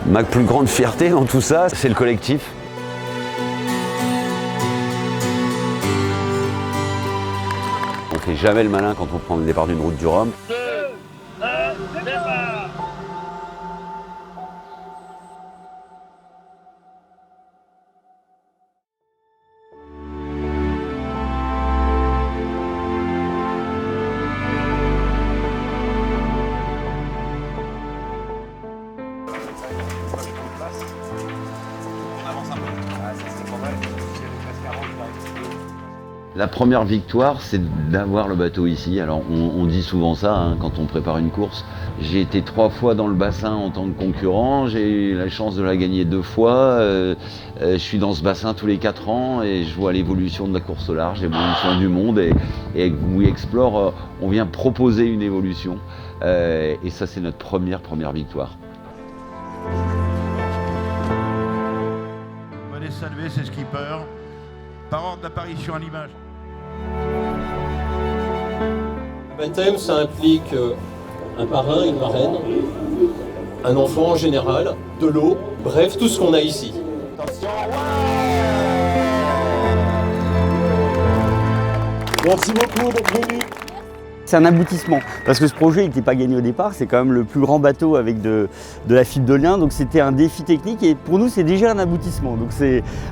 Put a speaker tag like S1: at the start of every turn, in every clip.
S1: Ma plus grande fierté dans tout ça, c'est le collectif. On ne fait jamais le malin quand on prend le départ d'une route du Rhum.
S2: 2, 1, départ!
S1: La première victoire, c'est d'avoir le bateau ici. Alors on dit souvent ça hein, quand on prépare une course. J'ai été 3 fois dans le bassin en tant que concurrent, j'ai eu la chance de la gagner 2 fois. Je suis dans ce bassin tous les 4 ans et je vois l'évolution de la course au large, l'évolution du monde. Et avec We Explore, on vient proposer une évolution. Et ça, c'est notre première victoire.
S3: On va les saluer, ces skippers. Par ordre d'apparition à l'image.
S4: Le baptême, ça implique un parrain, une marraine, un enfant en général, de l'eau, bref, tout ce qu'on a ici. Attention,
S5: merci beaucoup d'être venu.
S6: C'est un aboutissement, parce que ce projet n'était pas gagné au départ, c'est quand même le plus grand bateau avec de la fibre de lin, donc c'était un défi technique et pour nous c'est déjà un aboutissement. Donc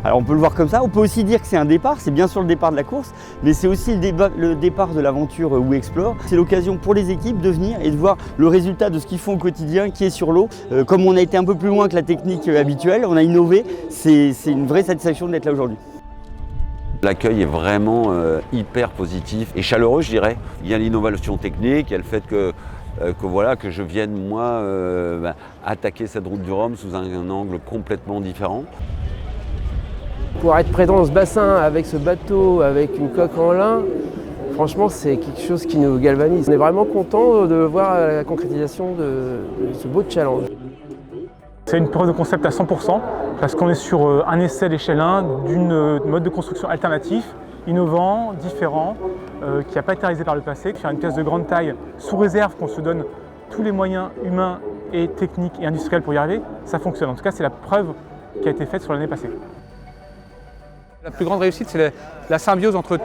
S6: alors on peut le voir comme ça, on peut aussi dire que c'est un départ, c'est bien sûr le départ de la course, mais c'est aussi le départ de l'aventure We Explore. C'est l'occasion pour les équipes de venir et de voir le résultat de ce qu'ils font au quotidien qui est sur l'eau. Comme on a été un peu plus loin que la technique habituelle, on a innové, c'est une vraie satisfaction d'être là aujourd'hui.
S1: L'accueil est vraiment hyper positif et chaleureux, je dirais. Il y a l'innovation technique, il y a le fait que je vienne, moi, attaquer cette route du Rhum sous un angle complètement différent.
S7: Pour être présent dans ce bassin avec ce bateau, avec une coque en lin, franchement, c'est quelque chose qui nous galvanise. On est vraiment content de voir la concrétisation de ce beau challenge.
S8: C'est une preuve de concept à 100% parce qu'on est sur un essai à l'échelle 1 d'une mode de construction alternatif, innovant, différent, qui n'a pas été réalisé par le passé. Faire une pièce de grande taille sous réserve qu'on se donne tous les moyens humains et techniques et industriels pour y arriver, ça fonctionne. En tout cas, c'est la preuve qui a été faite sur l'année passée.
S9: La plus grande réussite, c'est la symbiose entre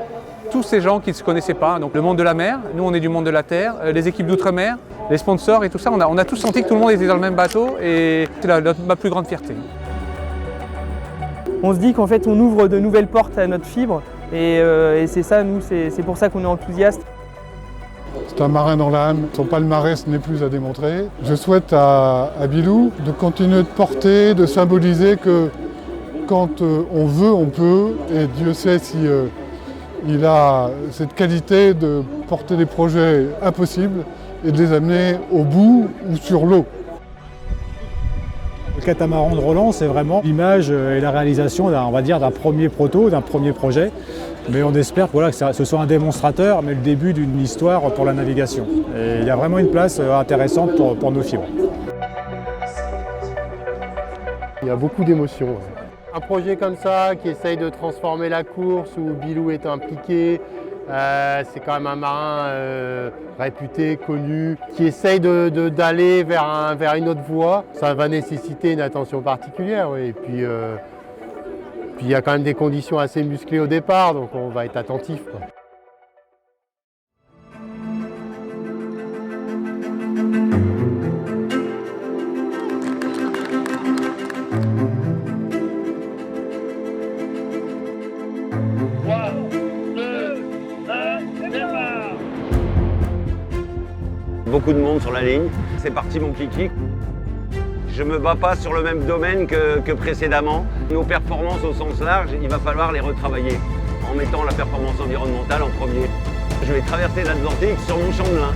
S9: tous ces gens qui ne se connaissaient pas. Donc le monde de la mer, nous on est du monde de la terre, les équipes d'outre-mer, les sponsors et tout ça, on a tous senti que tout le monde était dans le même bateau et c'est ma plus grande fierté.
S7: On se dit qu'en fait on ouvre de nouvelles portes à notre fibre et c'est ça, nous, c'est pour ça qu'on est enthousiastes.
S10: C'est un marin dans l'âme, son palmarès n'est plus à démontrer. Je souhaite à Bilou de continuer de porter, de symboliser que quand on veut, on peut, et Dieu sait si il a cette qualité de porter des projets impossibles et de les amener au bout ou sur l'eau.
S5: Le catamaran de Roland, c'est vraiment l'image et la réalisation d'un premier proto, d'un premier projet. Mais on espère que ce soit un démonstrateur, mais le début d'une histoire pour la navigation. Et il y a vraiment une place intéressante pour nos fibres.
S11: Il y a beaucoup d'émotions. Un projet comme ça qui essaye de transformer la course où Bilou est impliqué, c'est quand même un marin réputé, connu, qui essaye d'aller vers une autre voie. Ça va nécessiter une attention particulière. Oui. Et puis il y a quand même des conditions assez musclées au départ, donc on va être attentif.
S1: Beaucoup de monde sur la ligne, c'est parti mon kiki. Je ne me bats pas sur le même domaine que précédemment. Nos performances au sens large, il va falloir les retravailler en mettant la performance environnementale en premier. Je vais traverser l'Atlantique sur mon champ de lin.